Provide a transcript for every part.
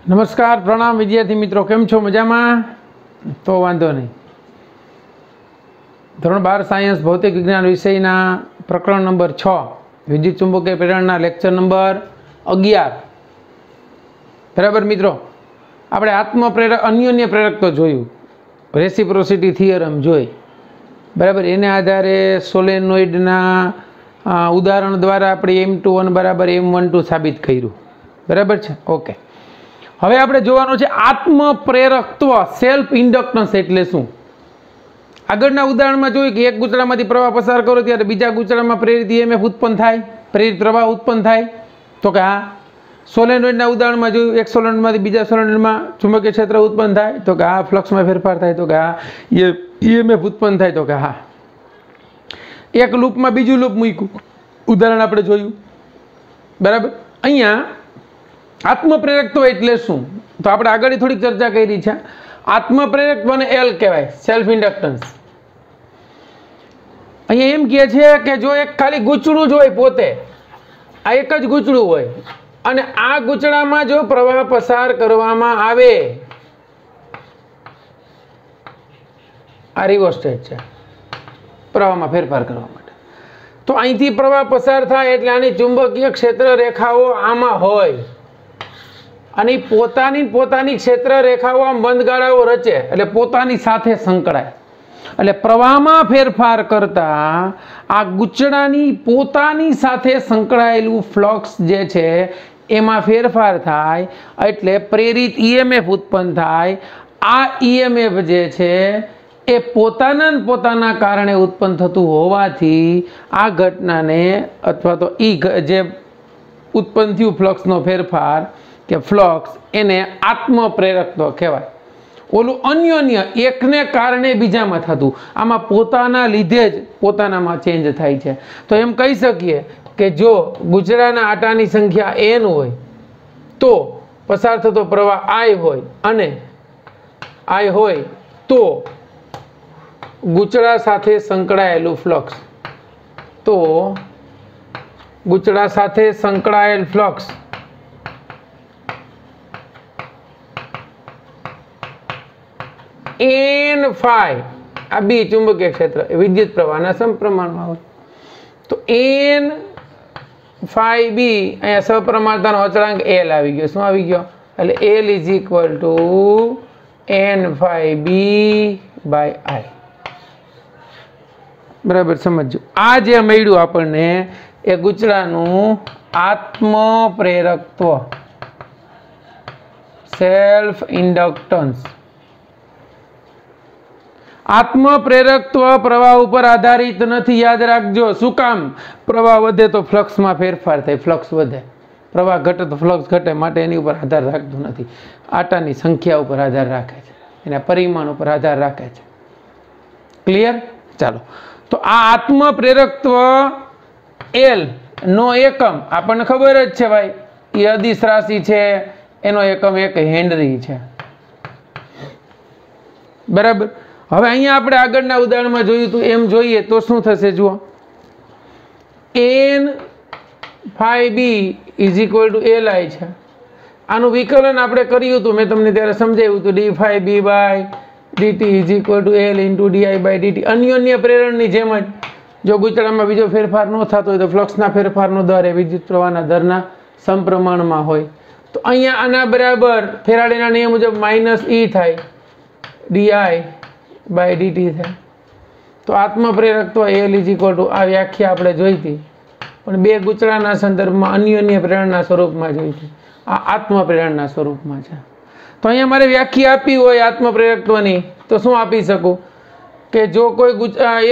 नमस्कार प्रणाम विद्यार्थी मित्रों, केम छो? मजा में? तो वांधो नहीं। धोरण 12 सायन्स भौतिक विज्ञान विषयना प्रकरण नंबर 6 विद्युत चुंबकीय प्रेरणा लेक्चर नंबर 11। बराबर मित्रों, આપણે આત્મપ્રેરક અન્યોન્ય પ્રેરક તો જોયું, રેસિપ્રોસિટી થિયરમ જોઈ, બરાબર। એને આધારે સોલેનોઇડના ઉદાહરણ દ્વારા આપણે M21 બરાબર M12 સાબિત કર્યું, બરાબર છે। ઓકે, હવે આપણે જોવાનું છે આત્મપ્રેરકત્વ, સેલ્ફ ઇન્ડક્ટન્સ એટલે શું। આગળના ઉદાહરણમાં જોયું કે એક ગૂંચળામાંથી પ્રવાહ પસાર કરો ત્યારે બીજા ગૂંચળામાં પ્રેરિત EMF ઉત્પન્ન થાય, પ્રેરિત પ્રવાહ ઉત્પન્ન થાય, તો કે હા। સોલેનોઇડના ઉદાહરણમાં જોયું એક સોલેનોઇડમાંથી બીજા સોલેનોઇડમાં ચુંબકીય ક્ષેત્ર ઉત્પન્ન થાય, તો કે હા। ફ્લક્સમાં ફેરફાર થાય, તો કે હા। EMF ઉત્પન્ન થાય, તો કે હા। એક લૂપમાં બીજું લૂપ મૂક્યું, ઉદાહરણ આપણે જોયું, બરાબર। અહીંયા આત્મપ્રેરકત્વ એટલે શું, તો આપણે આગળ થોડીક ચર્ચા કરી છે। આત્મપ્રેરકત્વને L કહેવાય, સેલ્ફ ઇન્ડક્ટન્સ। અહીંયા એમ કહે છે કે જો એક ખાલી ગૂંચળું જ હોય, પોતે આ એક જ ગૂંચળું હોય અને આ ગૂંચળામાં જો પ્રવાહ પસાર કરવામાં આવે, આ રિવોસ્ટેટ છે પ્રવાહમાં ફેરફાર કરવા માટે, તો અહીંથી પ્રવાહ પસાર થાય એટલે આની ચુંબકીય ક્ષેત્ર રેખાઓ આમાં હોય અને પોતાની ક્ષેત્ર રેખાઓ આમ બંધગાળાઓ રચે એટલે પોતાની સાથે સંકળાય, એટલે પ્રવાહમાં ફેરફાર કરતા આ ગૂંચળાની પોતાની સાથે સંકળાયેલું ફ્લક્સ જે છે એમાં ફેરફાર થાય એટલે પ્રેરિત EMF ઉત્પન્ન થાય। આ EMF જે છે એ પોતાના કારણે ઉત્પન્ન થતું હોવાથી આ ઘટનાને અથવા તો જે ઉત્પન્ન થયું ફ્લક્સનો ફેરફાર કે ફ્લક્સ, એને આત્મપ્રેરકત્વ કહેવાય। ઓલું અન્યોન્ય એકને કારણે બીજામાં થતું, આમાં પોતાના લીધે જ પોતાનામાં ચેન્જ થાય છે। તો એમ કહી શકીએ કે જો ગૂંચળાના આટાની સંખ્યા n હોય તો પસાર થતો પ્રવાહ I હોય અને I હોય તો ગૂંચળા સાથે સંકળાયેલું ફ્લક્સ, તો ગૂંચળા સાથે સંકળાયેલ ફ્લક્સ n phi, આ બી ચુંબકીય ક્ષેત્ર વિદ્યુત પ્રવાહના સમપ્રમાણમાં હોય, તો n phi b અહીંયા સપ્રમાણતાનો અચળાંક L આવી ગયો। શું આવી ગયો? એટલે L is equal to n phi b by I, બરાબર સમજો। આ જે મળ્યું આપણને એ ગૂંચળાનું આત્મપ્રેરકત્વ, સેલ્ફ ઇન્ડક્ટન્સ। આત્મપ્રેરકત્વ પ્રવાહ ઉપર આધારિત નથી, યાદ રાખજો। શું કામ? પ્રવાહ વધે તો ફ્લક્સમાં ફેરફાર થાય, ફ્લક્સ વધે, પ્રવાહ ઘટે તો ફ્લક્સ ઘટે, માટે એની ઉપર આધાર રાખતું નથી, આટાની સંખ્યા ઉપર આધાર રાખે છે, એના પરિમાણ ઉપર આધાર રાખે છે। ક્લિયર? ચાલો, તો આ આત્મપ્રેરકત્વ L નો એકમ આપણને ખબર જ છે ભાઈ, એ અદિશ રાશિ છે, એનો એકમ એક હેનરી છે, બરાબર। હવે અહીંયા આપણે આગળના ઉદાહરણમાં જોયું હતું એમ જોઈએ તો શું થશે જુઓ, n phi b is equal to Li છે, આનું વિકલન આપણે કર્યું હતું, મેં તમને ત્યારે સમજાવ્યું હતું, d phi b by dt is equal to L into di by dt। અન્યોન્ય પ્રેરણની જેમ જ જો ગૂંચળામાં બીજો ફેરફાર ન થતો હોય તો ફ્લક્સના ફેરફારનો દર એ વિદ્યુત પ્રવાહના દરના સમપ્રમાણમાં હોય, તો અહીંયા આના બરાબર ફેરાડેના નિયમ મુજબ -E થાય, di by dt થાય, તો આત્મપ્રેરકત્વ L is equal to, આ વ્યાખ્યા આપણે જોઈ હતી પણ બે ગૂંચળાના સંદર્ભમાં અન્યોન્ય પ્રેરણના સ્વરૂપમાં જોઈ હતી, આ આત્મપ્રેરણના સ્વરૂપમાં છે। તો અહીંયા મારે વ્યાખ્યા આપી હોય આત્મપ્રેરકત્વની તો શું આપી શકું કે જો કોઈ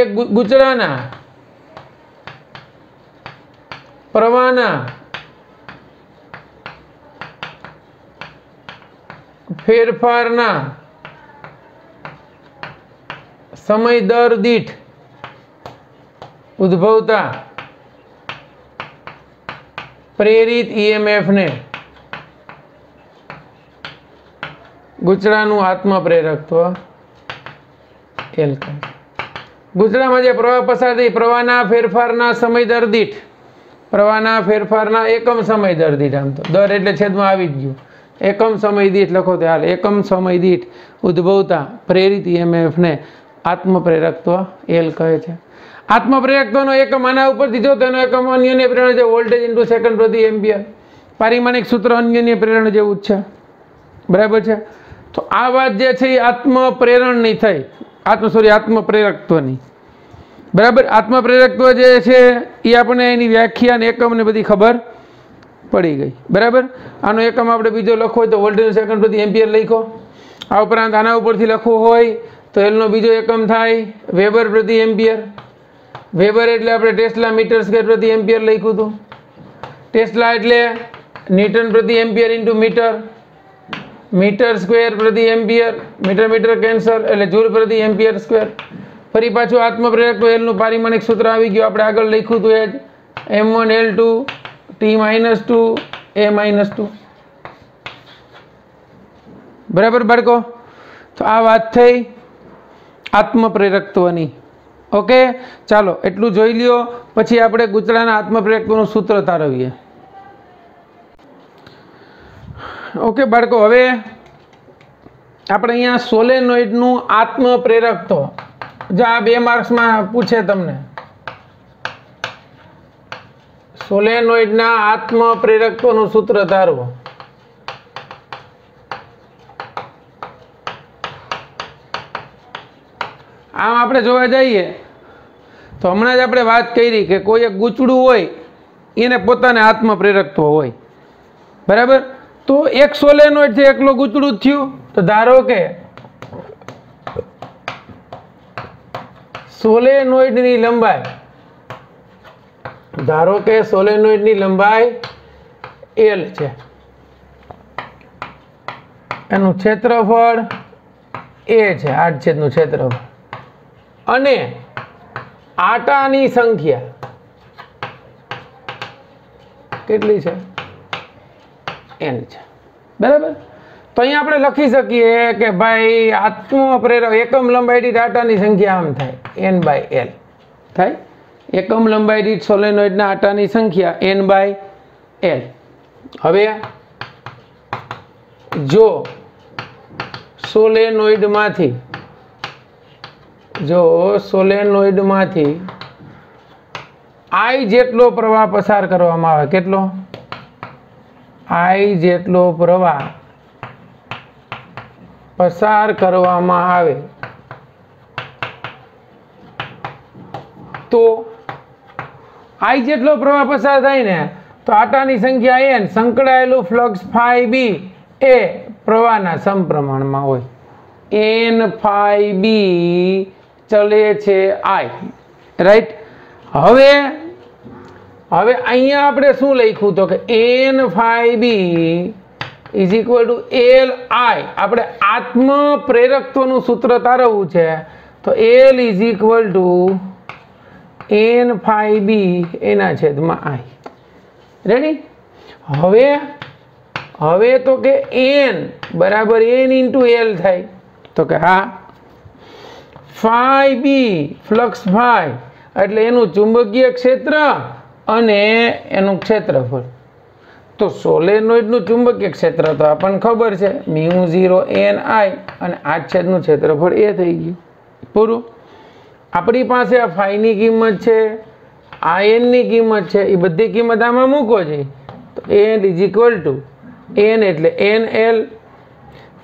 એક ગૂંચળાના પ્રવાહના ફેરફારના સમય દર દીઠ ઉદ્ભવતા પ્રેરિત EMF ને ગૂંચળાનું આત્મપ્રેરકત્વ L કહે। ગૂંચળામાં જે પ્રવાહ પસાર થઈ, પ્રવાહના ફેરફારના સમય દર દીઠ પ્રવાહના ફેરફારના એકમ સમય દર દીઠ, આમ તો દર એટલે છેદમાં આવી જ ગયું, એકમ સમય દીઠ લખો તો હાલ. એકમ સમય દીઠ ઉદ્ભવતા પ્રેરિત EMF ને આત્મપ્રેરકત્વ એલ કહે છે. આત્મપ્રેરકત્વનો એકમ આના ઉપરથી જો તેનો એકમ અન્યન્ય પ્રેરણા છે, વોલ્ટેજ ઇન્ટુ સેકન્ડ પ્રતિ એમ્પિયર. પારિમાણિક સૂત્ર અન્યન્ય પ્રેરણ જેવું જ છે, બરાબર છે. તો આ વાત જે છે એ આત્મપ્રેરણની થઈ, આત્મપ્રેરકત્વની, બરાબર. આત્મપ્રેરકત્વ જે છે એ આપણે એની વ્યાખ્યા અને એકમ ને બધી ખબર પડી ગઈ, બરાબર. આનો એકમ આપણે બીજો લખવો હોય તો વોલ્ટેજ સેકન્ડ પ્રતિ એમ્પિયર લખો. આ ઉપરાંત આના ઉપરથી લખવું હોય તો એલનો બીજો એકમ થાય વેબર પ્રતિ એમ્પિયર. વેબર એટલે આપણે ટેસ્લા મીટર સ્ક્વેર પ્રતિ એમ્પિયર લખ્યું હતું. ટેસ્લા એટલે ન્યૂટન પ્રતિ ampere into metre, metre square પ્રતિ એમ્પિયર, મીટર મીટર કેન્સર એટલે જૂલ પ્રતિ એમ્પિયર સ્ક્વેર. ફરી પાછું આત્મપ્રેરકત્વ એલનું પારિમાણિક સૂત્ર આવી ગયું, આપણે આગળ લખ્યું હતું એ જ, M1L2 T-2 A-2. બરાબર બાળકો? તો આ વાત થઈ આત્મપ્રેરકત્વની. ઓકે, ચાલો એટલું જોઈ લ્યો. પછી આપણે ગૂંચળાના આત્મપ્રેરકત્વનું સૂત્ર તારવીએ. ઓકે બાળકો, હવે આપણે અહીંયા સોલેનોઇડનું આત્મપ્રેરકત્વ, જો આ 2 માર્ક્સમાં પૂછે તમને, સોલેનોઇડના આત્મપ્રેરકત્વનું સૂત્ર તારવો. આમ આપણે જોવા જઈએ તો હમણાં જ આપણે વાત કરી કે કોઈ એક ગૂંચળું હોય એને પોતાને આત્મપ્રેરકત્વ હોય, બરાબર. તો એક સોલેનોઇડ છે એકલો ગૂંચળું જ થયું. તો ધારો કે સોલેનોઇડની લંબાઈ, ધારો કે સોલેનોઇડની લંબાઈ L છે, એનું ક્ષેત્રફળ A છે, આડછેદનું ક્ષેત્રફળ, અને આટાની સંખ્યા કેટલી છે? N છે, બરાબર. તો અહીંયા આપણે લખી શકીએ કે ભાઈ આત્મપ્રેરક એકમ લંબાઈ દીઠ આટાની સંખ્યા આમ થાય N/L થાય. એકમ લંબાઈ દીઠ સોલેનોઇડના આટાની સંખ્યા N/L. હવે જો સોલેનોઇડમાંથી I જેટલો પ્રવાહ પસાર કરવામાં આવે, કેટલો? I જેટલો પ્રવાહ પસાર કરવામાં આવે તો I જેટલો પ્રવાહ પસાર થાય ને તો આટાની સંખ્યા N, સંકળાયેલું ફ્લક્સ φB એ પ્રવાહના સમપ્રમાણમાં હોય. N/B ચલે છે I, રાઈટ. હવે અહીંયા આપણે શું લખ્યું તો કે N/B is equal two Li. આપણે આત્મપ્રેરકત્વનું સૂત્ર તારવવું છે તો L is equal two N/B એના છેદમાં I. રેડી? હવે તો કે N બરાબર N ઇન્ટુ L થાય તો કે હા. φB ફ્લક્સ ફાઈ એટલે એનું ચુંબકીય ક્ષેત્ર અને એનું ક્ષેત્રફળ. તો સોલેનોઇડનું ચુંબકીય ક્ષેત્ર તો આપણને ખબર છે μ0 N I, અને આડછેદનું ક્ષેત્રફળ એ થઈ ગયું. પૂરું. આપણી પાસે આ ફાઈની કિંમત છે, આ N ની કિંમત છે, એ બધી કિંમત આમાં મૂકો છે તો N is equal two N એટલે NL,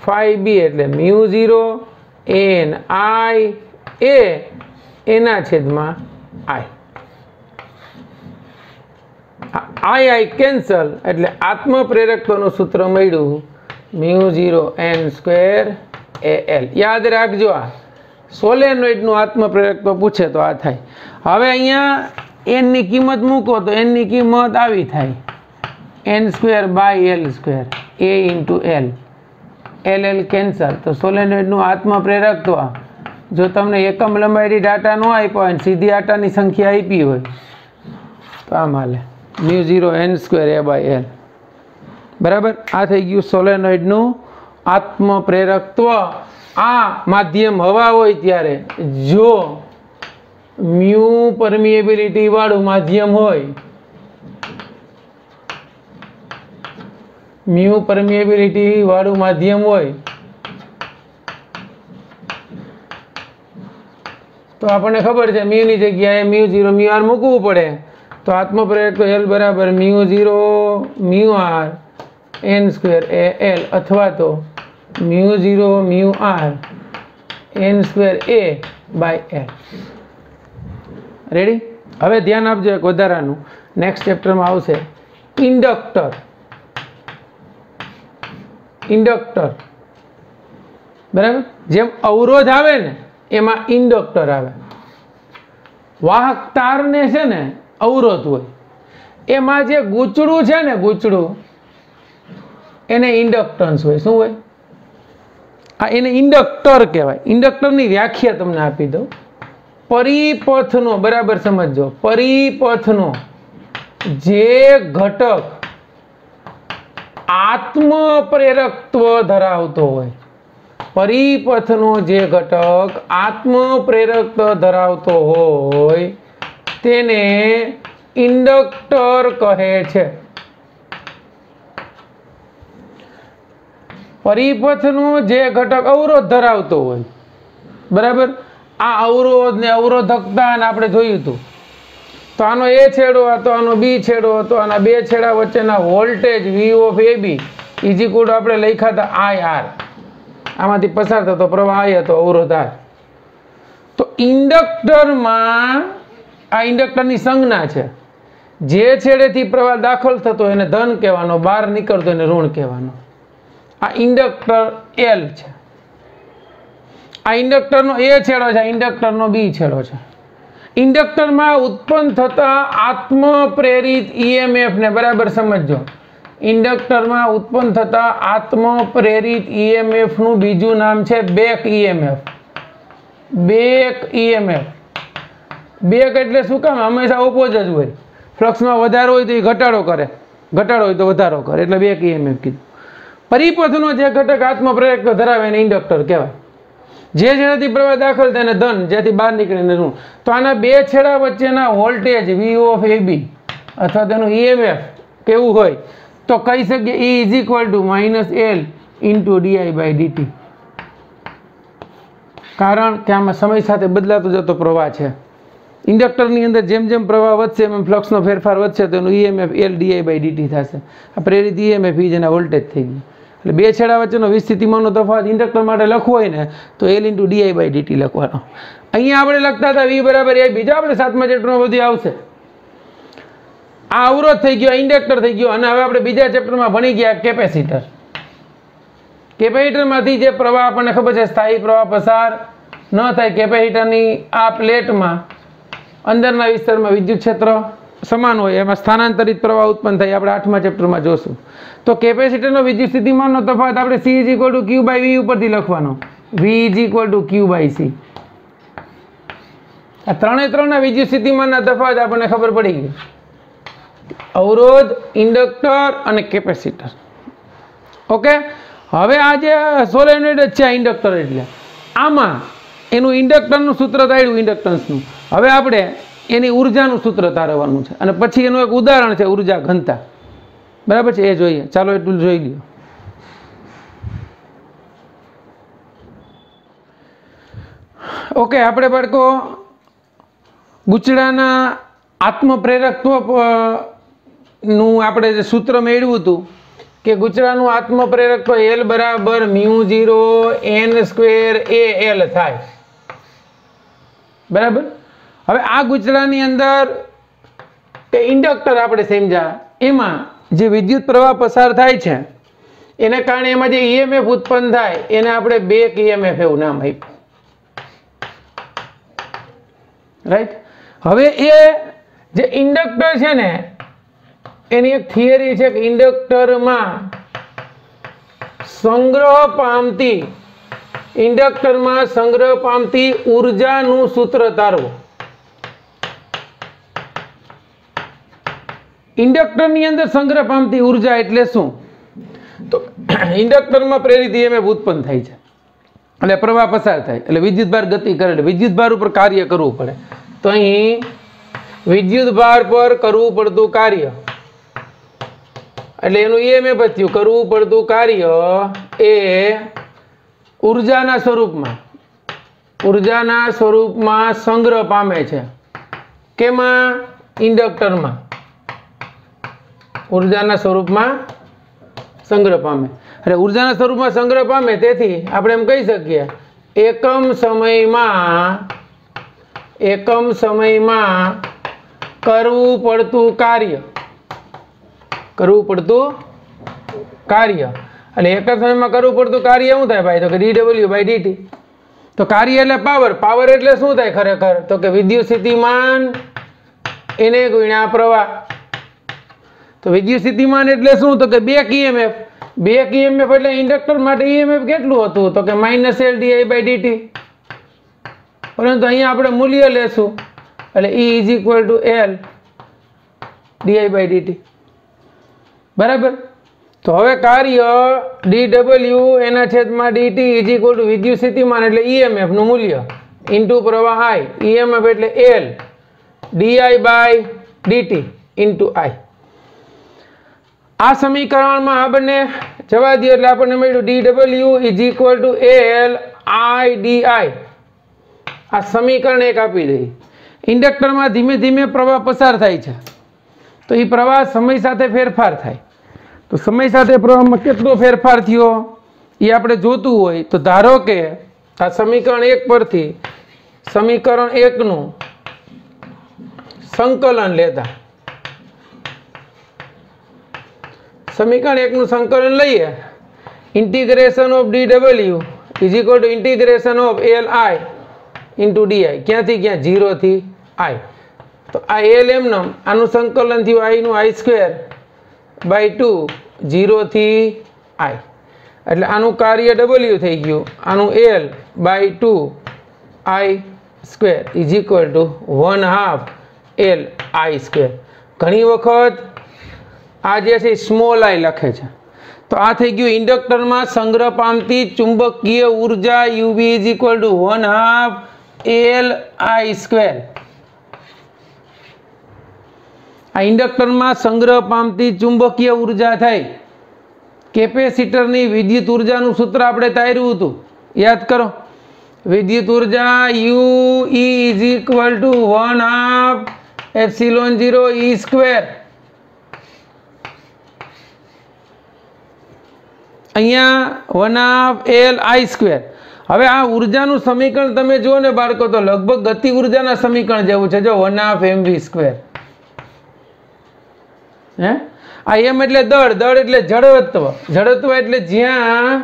φB એટલે μ0 N I એ એના છેદમાં I કેન્સલ એટલે આત્મપ્રેરકત્વનું સૂત્ર મળ્યું μ0 N² AL. યાદ રાખજો, આ સોલેનોઇડનું આત્મપ્રેરકત્વ પૂછે તો આ થાય. હવે અહીંયા N ની કિંમત મૂકો તો N ની કિંમત આવી થાય N²/L², A into L, LL cancel. તો સોલેનોઇડનું આત્મપ્રેરકત્વ જો તમને એકમ લંબાઈ દીઠ આટા ન આપ્યો હોય, સીધી આટાની સંખ્યા આપી હોય તો આમ હાલે μ0 N² A/L. બરાબર. આ થઈ ગયું સોલેનોઇડનું આત્મપ્રેરકત્વ. આ માધ્યમ હવા હોય ત્યારે જો મ્યુ પરમિએબિલિટી વાળું માધ્યમ હોય, म्यू परमिएबिलिटी वाळું माध्यम હોય तो આપણને ખબર છે म्यू ની જગ્યાએ μ0 μr મૂકવું પડે તો આત્મપ્રેરક તો L બરાબર μ0 μr n² L અથવા તો μ0 μr n² A/L. રેડી? હવે ધ્યાન આપજો એક વધારાનું નેક્સ્ટ ચેપ્ટરમાં આવશે ઇન્ડક્ટર. ઇન્ડક્ટર બરાબર, જેમ અવરોધ આવે ને એમાં ઇન્ડક્ટર આવે. વાહક તારને છે ને અવરોધ હોય, એમાં જે ગૂંચળું છે ને ગૂંચળું એને ઇન્ડક્ટન્સ હોય. શું હોય? આ એને ઇન્ડક્ટર કહેવાય. ઇન્ડક્ટરની વ્યાખ્યા તમને આપી દઉં. પરિપથનો, બરાબર સમજજો, પરિપથનો જે ઘટક આત્મ પ્રેરકત્વ ધરાવતો હોય, પરિપથનો જે ઘટક આત્મ પ્રેરકત્વ ધરાવતો હોય તેને ઇન્ડક્ટર કહે છે. પરિપથનો જે ઘટક અવરોધ ધરાવતો હોય, બરાબર, આ અવરોધ ને અવરોધકતા ને આપણે જોયું હતું. તો આનો એ છેડો હતો, આનો બી છેડો હતો, આના બે છેડા વચ્ચેના voltage V of AB is equal two આપણે લખ્યા હતા IR. આમાંથી પસાર થતો પ્રવાહ I હતો, અવરોધ R. તો ઇન્ડક્ટરમાં આ ઇન્ડક્ટરની સંજ્ઞા છે. જે છેડેથી પ્રવાહ દાખલ થતો એને ધન કહેવાનો, બહાર નીકળતો એને ઋણ કહેવાનો. આ ઇન્ડક્ટર L છે. આ ઇન્ડક્ટરનો એ છેડો છે, ઇન્ડક્ટરનો બી છેડો છે. ઇન્ડક્ટરમાં ઉત્પન્ન થતા આત્મ પ્રેરિત EMF ને બરાબર સમજજો. ઇન્ડક્ટરમાં ઉત્પન્ન થતા આત્મ પ્રેરિત EMF નું બીજું નામ છે back EMF. Back EMF. Back એટલે શું કામ? હંમેશા ઓપોઝ જ હોય. ફ્લક્સમાં વધારો હોય તો એ ઘટાડો કરે, ઘટાડો હોય તો વધારો કરે, એટલે બેક EMF કીધું. પરિપથનો જે ઘટક આત્મ પ્રેરક ધરાવે એને ઇન્ડક્ટર કહેવાય. જે છેડાથી પ્રવાહ દાખલ થાય એને ધન, જેથી બહાર નીકળીને ઋણ. તો આના બે છેડા વચ્ચેના વોલ્ટેજ V of AB અથવા તેનું EMF કેવું હોય તો કહી શકીએ E is equal two -L into di/dt. કારણ કે આમાં સમય સાથે બદલાતો જતો પ્રવાહ છે. ઇન્ડક્ટરની અંદર જેમ જેમ પ્રવાહ વધશે એમ ફ્લક્સનો ફેરફાર વધશે તો એનું EMF L di/dt થશે. આ પ્રેરિત EMF E જેના વોલ્ટેજ થઈ ગયું. એટલે બે છેડા વચ્ચેનો વિસ્થિતિમાનનો તફાવત ઇન્ડક્ટર માટે લખવો હોય ને તો L ઇન્ટુ di/dt લખવાનો. અહીંયા આપણે લખતા હતા V બરાબર A. બીજા આપણે 7મા ચેપ્ટરમાં બધું આવશે. આ અવરોધ થઈ ગયો, ઇન્ડક્ટર થઈ ગયો, અને હવે આપણે બીજા ચેપ્ટરમાં ભણી ગયા કેપેસિટર. કેપેસિટરમાંથી જે પ્રવાહ આપણને ખબર છે સ્થાયી પ્રવાહ પસાર ન થાય. કેપેસિટરની આ પ્લેટમાં અંદરના વિસ્તારમાં વિદ્યુત ક્ષેત્ર સમાન હોય, એમાં સ્થાનાંતરિત પ્રવાહ ઉત્પન્ન થાય. આપણે 8મા ચેપ્ટરમાં જોશું. તો કેપેસિટરનો વિદ્યુત સ્થિતિમાનનો તફાવત આપણે C is equal two Q/V ઉપરથી લખવાનો. V is equal two Q/C. આ ત્રણેના વિદ્યુત સ્થિતિમાનના તફાવત આપણને ખબર પડી ગઈ. અવરોધ, ઇન્ડક્ટર અને કેપેસિટર. ઓકે, હવે આ જે સોલેનોઇડ છે આ ઇન્ડક્ટર, એટલે આમાં એનું ઇન્ડક્ટરનું સૂત્ર તાળ્યું ઇન્ડક્ટન્સનું. હવે આપણે એની ઉર્જાનું સૂત્ર તારવવાનું છે અને પછી એનું એક ઉદાહરણ છે ઉર્જા ઘનતા. બરાબર છે, એ જોઈએ. ચાલો એટલું જોઈ લ્યો. ઓકે, આપણે બાળકો ગૂંચળાના આત્મપ્રેરકત્વ નું આપણે જે સૂત્ર મેળવ્યું હતું કે ગૂંચળાનું આત્મપ્રેરકત્વ L બરાબર μ0 n² AL થાય. બરાબર. હવે આ ગૂંચળાની અંદર કે ઇન્ડક્ટર આપણે સમજ્યા, એમાં જે વિદ્યુત પ્રવાહ પસાર થાય છે એને કારણે એમાં જે EMF ઉત્પન્ન થાય એને આપણે બેક EMF એવું નામ આપ્યું. રાઈટ. હવે એ જે ઇન્ડક્ટર છે ને એની એક થિયરી છે કે ઇન્ડક્ટરમાં સંગ્રહ પામતી ઉર્જાનું સૂત્ર તારવો. ઇન્ડક્ટરની અંદર સંગ્રહ પામતી ઉર્જા એટલે શું? તો ઇન્ડક્ટરમાં પ્રેરિત EMF ઉત્પન્ન થાય છે એટલે પ્રવાહ પસાર થાય એટલે વિદ્યુતભાર ગતિ કરે એટલે વિદ્યુતભાર ઉપર કાર્ય કરવું પડે. તો અહીં વિદ્યુતભાર પર કરવું પડતું કાર્ય એટલે એનું ઈએમએફ થયું કરવું પડતું કાર્ય એ ઉર્જાના સ્વરૂપમાં સંગ્રહ પામે છે. કેમાં? ઇન્ડક્ટરમાં ઉર્જાના સ્વરૂપમાં સંગ્રહ પામે. એટલે ઉર્જાના સ્વરૂપમાં સંગ્રહ પામે તેથી આપણે એમ કહી શકીએ એકમ સમયમાં કરવું પડતું કાર્ય એટલે એક જ સમયમાં કરવું પડતું કાર્ય શું થાય ભાઈ? તો કે dw/dt. તો કાર્ય એટલે પાવર એટલે શું થાય ખરેખર? તો કે વિદ્યુત સ્થિતિમાન એને ગુણ્યા પ્રવાહ. તો વિદ્યુત સ્થિતિમાન એટલે શું? તો કે બેક ઈએમએફ એટલે ઇન્ડક્ટર માટે ઈએમએફ કેટલું હતું? તો કે -L/di/dt. પરંતુ અહીંયા આપણે મૂલ્ય લેશું એટલે E = L/di/dt. બરાબર. તો હવે કાર્ય dw/dt વિદ્યુત સ્થિતિમાન એટલે ઈએમએફ નું મૂલ્ય ઇન્ટુ પ્રવાહ I. ઈએમએફ એટલે L di/dt ઇન્ટુ I. આ સમીકરણમાં આ બંને જવા દો એટલે આપણને મળ્યું dw = L/I/di. આ સમીકરણ એક આપી દઈ. ઇન્ડક્ટરમાં ધીમે ધીમે પ્રવાહ પસાર થાય છે તો એ પ્રવાહ સમય સાથે ફેરફાર થાય. તો સમય સાથે પ્રવાહમાં કેટલો ફેરફાર થયો એ આપણે જોતું હોય તો ધારો કે આ સમીકરણ 1 પરથી સમીકરણ 1 નું સંકલન લેતા, સમીકરણ 1 નું સંકલન લઈએ integration of dw = Li into di. ક્યાંથી ક્યાં? 0 થી I. તો આ L એમનો આનું સંકલન થયું I નું I²/2 0 થી I. એટલે આનું કાર્ય W થઈ ગયું આનું L/2 I² = 1/2 Li². ઘણી વખત આ જે છે સ્મોલ I લખે છે. તો આ થઈ ગયું ઇન્ડક્ટરમાં સંગ્રહ પામતી ચુંબકીય ઉર્જા UV = 1/2 Li². આ ઇન્ડક્ટરમાં સંગ્રહ પામતી ચુંબકીય ઉર્જા થઈ. કેપેસિટરની વિદ્યુત ઉર્જાનું સૂત્ર આપણે તાર્યું હતું, યાદ કરો. વિદ્યુત ઉર્જા UE = 1/2 ε0E². અહીંયા 1/2 Li². હવે આ ઉર્જાનું સમીકરણ તમે જુઓ ને બાળકો તો લગભગ ગતિ ઉર્જાના સમીકરણ જેવું છે. જો 1/2 mv². આ એમ એટલે દળ એટલે જડત્વ એટલે જ્યાં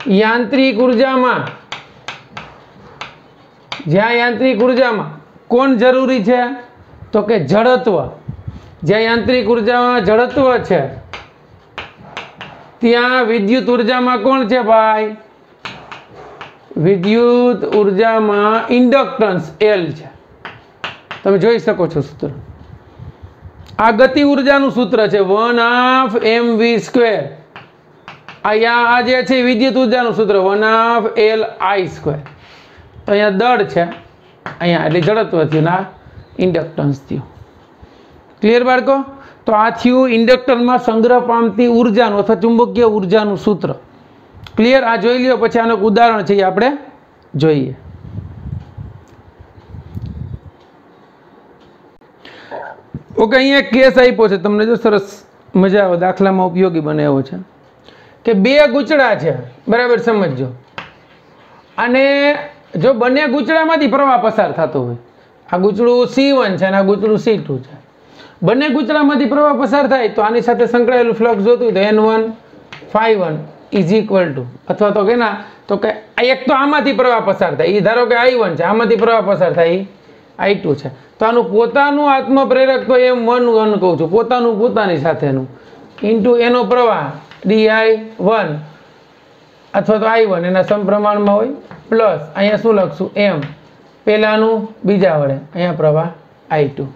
યાંત્રિક ઉર્જામાં કોણ જરૂરી છે? તો કે જડત્વ. જ્યાં યાંત્રિક ઉર્જામાં જડત્વ છે ત્યાં વિદ્યુત ઉર્જામાં કોણ છે ભાઈ? વિદ્યુત ઉર્જામાં ઇન્ડક્ટન્સ L છે. તમે જોઈ શકો છો સૂત્ર. આ ગતિ ઉર્જાનું સૂત્ર છે 1/2 mv². આ જે છે વિદ્યુત ઉર્જાનું સૂત્ર 1/2 Li². તો અહીંયા દળ છે અહીંયા એટલે જડત્વ થયું ના ઇન્ડક્ટન્સ થયું. ક્લિયર બાળકો? તો આ થયું ઇન્ડક્ટરમાં સંગ્રહ પામતી ઉર્જાનું અથવા ચુંબકીય ઉર્જાનું સૂત્ર. ક્લિયર? આ જોઈ લ્યો પછી આનું એક ઉદાહરણ છે એ આપણે જોઈએ. ઓકે, અહીંયા એક કેસ આપ્યો છે તમને, જો સરસ મજા આવે, દાખલામાં ઉપયોગી બને એવો છે કે બે ગૂંચળા છે, બરાબર? સમજજો. અને જો બંને ગૂંચળામાંથી પ્રવાહ પસાર થતો હોય, આ ગૂંચળું C1 છે અને આ ગૂંચળું C2 છે, બંને ગૂંચળામાંથી પ્રવાહ પસાર થાય તો આની સાથે સંકળાયેલું ફ્લક્સ જોતું હોય તો N1 ∅1 = અથવા તો કે ના તો કે એક તો આમાંથી પ્રવાહ પસાર થાય, એ ધારો કે I1 છે, આમાંથી પ્રવાહ પસાર થાય I2 છે. તો આનું પોતાનું આત્મપ્રેરક તો M1 કહું છું, પોતાની સાથેનું ઇન્ટુ એનો પ્રવાહ di1 અથવા તો I1 એના સમપ્રમાણમાં હોય પ્લસ અહીંયા શું લખશું M પહેલાનું બીજા વડે અહીંયા પ્રવાહ I2.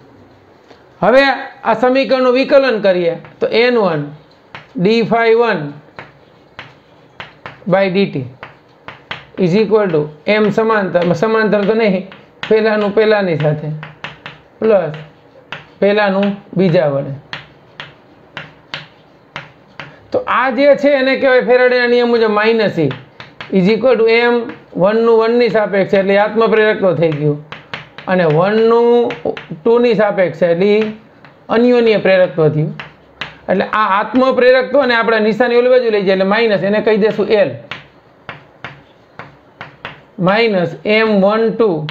હવે આ સમીકરણનું વિકલન કરીએ તો N1 dφ1/dt = M સમાંતર તો નહીં, પહેલાનું પહેલાની સાથે પ્લસ પહેલાનું બીજા વડે તો આ જે છે એને કહેવાય ફેરાડેના નિયમ મુજબ -E is equal two m 1 નું 1 ની સાપેક્ષે એટલે આત્મપ્રેરકત્વ થઈ ગયું, અને 1 નું 2 ની સાપેક્ષે એટલે અન્યોન્ય પ્રેરકત્વ થયું. એટલે આ આત્મપ્રેરકત્વ ને આપણે નિશાની ઓલી બાજુ લઈ જાય એટલે માઇનસ, એને કહી દેશું L -M12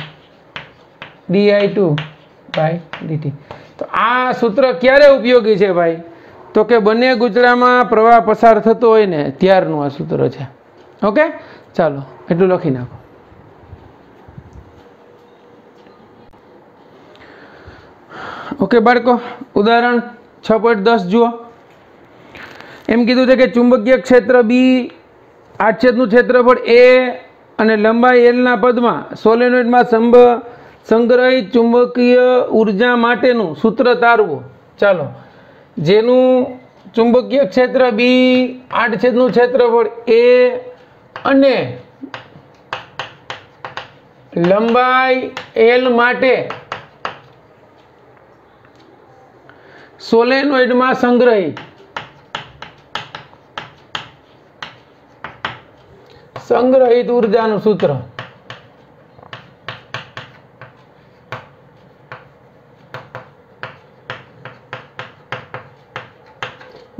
di2/dt. તો આ સૂત્ર ક્યારે ઉપયોગી છે ભાઈ? તો કે બંને ગુચડામાં પ્રવાહ પસાર થતો હોય ને ત્યારનું આ સૂત્ર છે. ઓકે, ચાલો એટલું લખી નાખો. ઓકે બાળકો, ઉદાહરણ 6.10 જુઓ. એમ કીધું છે કે ચુંબકીય ક્ષેત્ર બી આડછેદનું ક્ષેત્રફળ એ અને લંબાઈ L ના પદમાં સોલેનોઇડમાં સંગ્રહિત ચુંબકીય ઉર્જા માટેનું સૂત્ર તારવો. ચાલો, જેનું ચુંબકીય ક્ષેત્ર બી આડછેદનું ક્ષેત્રફળ એ અને લંબાઈ L માટે સોલેનોઇડમાં સંગ્રહિત ઉર્જાનું સૂત્ર.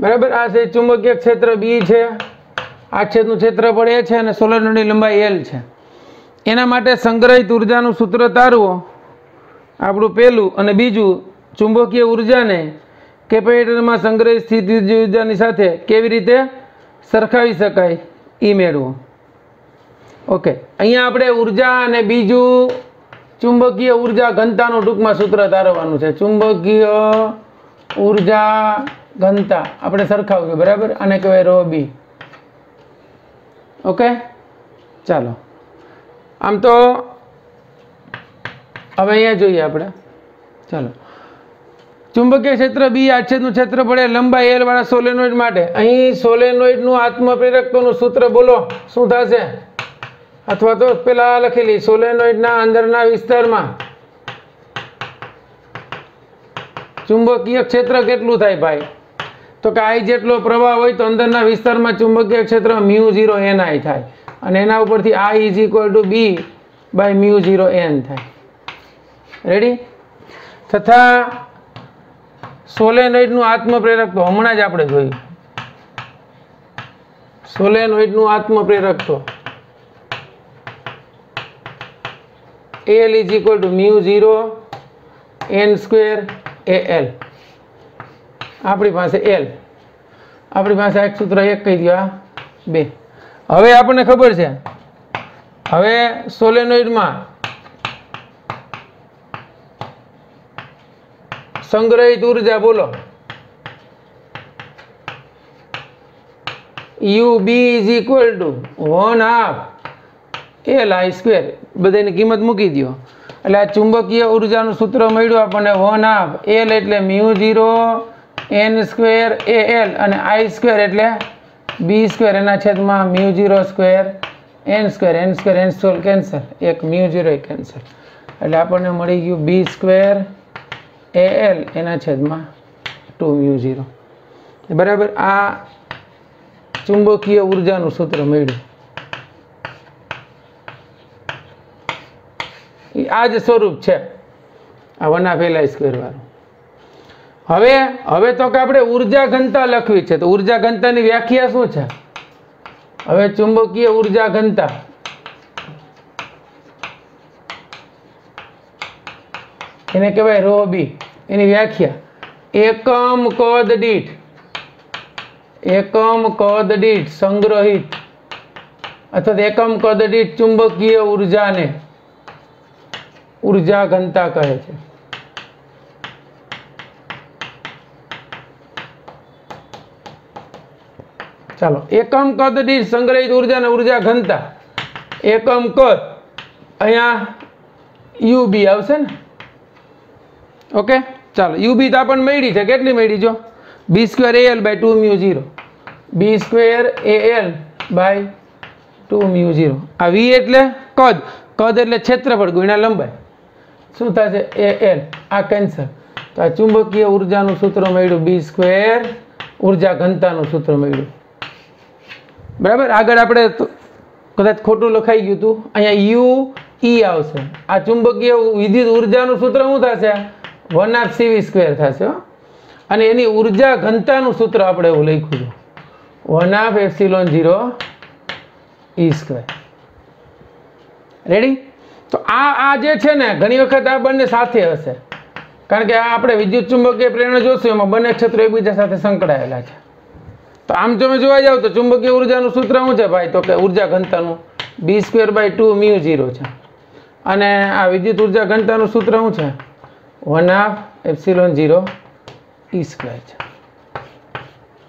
બરાબર, આ છે ચુંબકીય ક્ષેત્ર બી છે, આડછેદનું ક્ષેત્રફળ એ છે અને સોલેનોઇડની લંબાઈ L છે. એના માટે સંગ્રહિત ઉર્જાનું સૂત્ર તારવો આપણું પહેલું, અને બીજું ચુંબકીય ઉર્જાને કેપેસિટરમાં સંગ્રહિત સ્થિતિજ ઉર્જાની સાથે કેવી રીતે સરખાવી શકાય એ મેળવો. ઓકે, અહીંયા આપણે ઉર્જા અને બીજું ચુંબકીય ઉર્જા ઘનતાનું ટૂંકમાં સૂત્ર તારવવાનું છે. ચુંબકીય ઉર્જા ઘનતા આપણે સરખાવશું, બરાબર, આને કહેવાય ρ b. ઓકે, ચાલો આમ તો હવે અહીંયા જોઈએ આપણે. ચાલો, ચુંબકીય ક્ષેત્ર બી આડછેદનું ક્ષેત્રફળ લંબાઈ L વાળા સોલેનોઇડ માટે અહીં સોલેનોઇડનું આત્મપ્રેરકત્વનું સૂત્ર બોલો શું થશે? અથવા તો પેલા લખેલી સોલેનોઇડના અંદરના વિસ્તારમાં ચુંબકીય ક્ષેત્ર કેટલું થાય ભાઈ? તો કે I જેટલો પ્રવાહ હોય તો અંદરના વિસ્તારમાં ચુંબકીય ક્ષેત્ર μ0 થાય, અને એના ઉપરથી I is equal two B/μ0 થાય. રેડી? તથા સોલેનોઇડનું આત્મપ્રેરકત્વ હમણાં જ આપણે જોયું. સોલેનોઇડનું આત્મપ્રેરકત્વ L is equal to μ0 n² Al. આપણી પાસે L, આપણી પાસે એક સૂત્ર એક કહી દો, આ 2. હવે આપણને ખબર છે, હવે સોલેનોઇડમાં સંગ્રહિત ઉર્જા બોલો. UB is equal two 1/2 LI². બધાની કિંમત મૂકી દો એટલે આ ચુંબકીય ઉર્જાનું સૂત્ર મળ્યું આપણને 1/2 L એટલે μ0 n² Al અને I² એટલે B² એના છેદમાં μ0² n² કેન્સલ, એક μ0 કેન્સલ, એટલે આપણને મળી ગયું B² Al એના છેદમાં 2μ0. બરાબર, આ ચુંબકીય ઉર્જાનું સૂત્ર મળ્યું. આ જ સ્વરૂપ છે આ 1/2 LI² વાળું. હવે તો કે આપણે ઉર્જા ઘનતા લખવી છે, તો ઉર્જા ઘનતાની વ્યાખ્યા શું છે? હવે ચુંબકીય ઉર્જા ઘનતા એને કહેવાય ρ b. એની વ્યાખ્યા એકમ કદ દીઠ સંગ્રહિત અથવા એકમ કદ દીઠ ચુંબકીય ઉર્જાને ઉર્જા ઘનતા કહે છે. ચાલો, એકમ કદ દીઠ સંગ્રહિત ઉર્જા અને ઉર્જા ઘનતા. એકમ કદ અહીંયા UB આવશે ને. ઓકે, ચાલો, UB તો આપણને મળી છે, કેટલી મળી જો? B² Al/2μ0, B² Al/2μ0. આ V એટલે કદ, કદ એટલે ક્ષેત્રફળ ગુણ્યા લંબાઈ, શું થશે? Al. આ કેન્સલ. તો આ ચુંબકીય ઉર્જાનું સૂત્ર મળ્યું B² ઉર્જા ઘનતાનું સૂત્ર મળ્યું. બરાબર. આગળ આપણે કદાચ ખોટું લખાઈ ગયું હતું, અહીંયા યુ ઈ આવશે. આ ચુંબકીય વિદ્યુત ઉર્જાનું સૂત્ર શું થશે? 1/cv² થશે. અને એની ઉર્જા ઘનતાનું સૂત્ર આપણે એવું લખ્યું હતું, 1/ε0E². રેડી? તો આ જે છે ને ઘણી વખત આ બંને સાથે હશે, કારણ કે આ આપણે વિદ્યુત ચુંબકીય પ્રેરણા જોશું એમાં બંને ક્ષેત્રો એકબીજા સાથે સંકળાયેલા છે. તો આમ તમે જોવા જાવ તો ચુંબકીય ઉર્જાનું સૂત્ર શું છે ભાઈ? તો કે ઉર્જા ઘનતાનું B²/2 μ0 છે. અને આ વિદ્યુત ઉર્જા ઘનતાનું સૂત્ર શું છે? 1/ε0E² છે.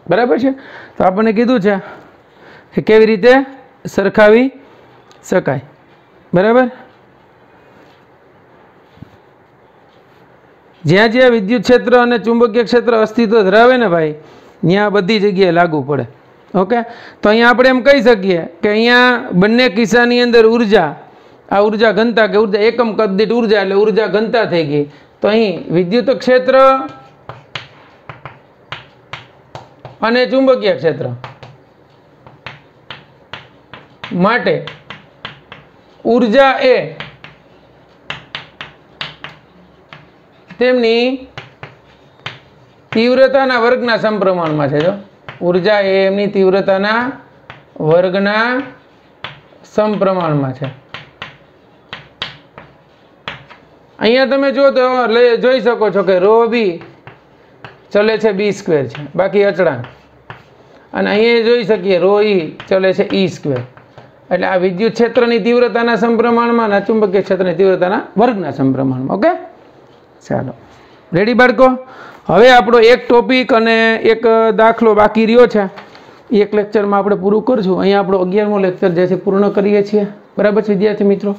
બરાબર છે. તો આપણને કીધું છે કે કેવી રીતે સરખાવી શકાય. બરાબર. જ્યાં જ્યાં વિદ્યુત ક્ષેત્ર અને ચુંબકીય ક્ષેત્ર અસ્તિત્વ ધરાવે ને ભાઈ, ત્યાં બધી જગ્યાએ લાગુ પડે. ઓકે. તો અહીંયા આપણે એમ કહી શકીએ કે અહીંયા બંને કિસ્સાની અંદર ઉર્જા, આ ઉર્જા ઘનતા કે ઉર્જા એકમ કદ દીઠ ઉર્જા એટલે ઉર્જા ઘનતા થઈ ગઈ. તો અહીં વિદ્યુત ક્ષેત્ર અને ચુંબકીય ક્ષેત્ર માટે ઉર્જા એ તેમની તીવ્રતાના વર્ગના સમપ્રમાણમાં છે. જો ઉર્જા એ એમની તીવ્રતાના વર્ગના સમપ્રમાણમાં છે. અહીંયા તમે જો તો જોઈ શકો છો કે ρ બી ચલે છે B² છે, બાકી અચળાંક. અને અહીંયા જોઈ શકીએ ρ ઈ ચલે છે E². એટલે આ વિદ્યુત ક્ષેત્રની તીવ્રતાના સમપ્રમાણમાં અને ચુંબકીય ક્ષેત્રની તીવ્રતાના વર્ગના સમપ્રમાણમાં. ઓકે. ચાલો રેડી બાળકો? હવે આપણો એક ટોપિક અને એક દાખલો બાકી રહ્યો છે, એક લેક્ચરમાં આપણે પૂરું કરશું. અહીંયા આપણો 11મો લેક્ચર જે છે પૂર્ણ કરીએ છીએ. બરાબર છે વિદ્યાર્થી મિત્રો?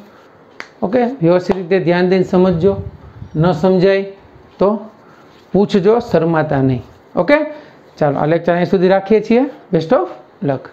ઓકે. વ્યવસ્થિત રીતે ધ્યાન દઈને સમજજો, ન સમજાય તો પૂછજો, શરમાતા નહીં. ઓકે. ચાલો આ લેક્ચર અહીં સુધી રાખીએ છીએ. Best of luck.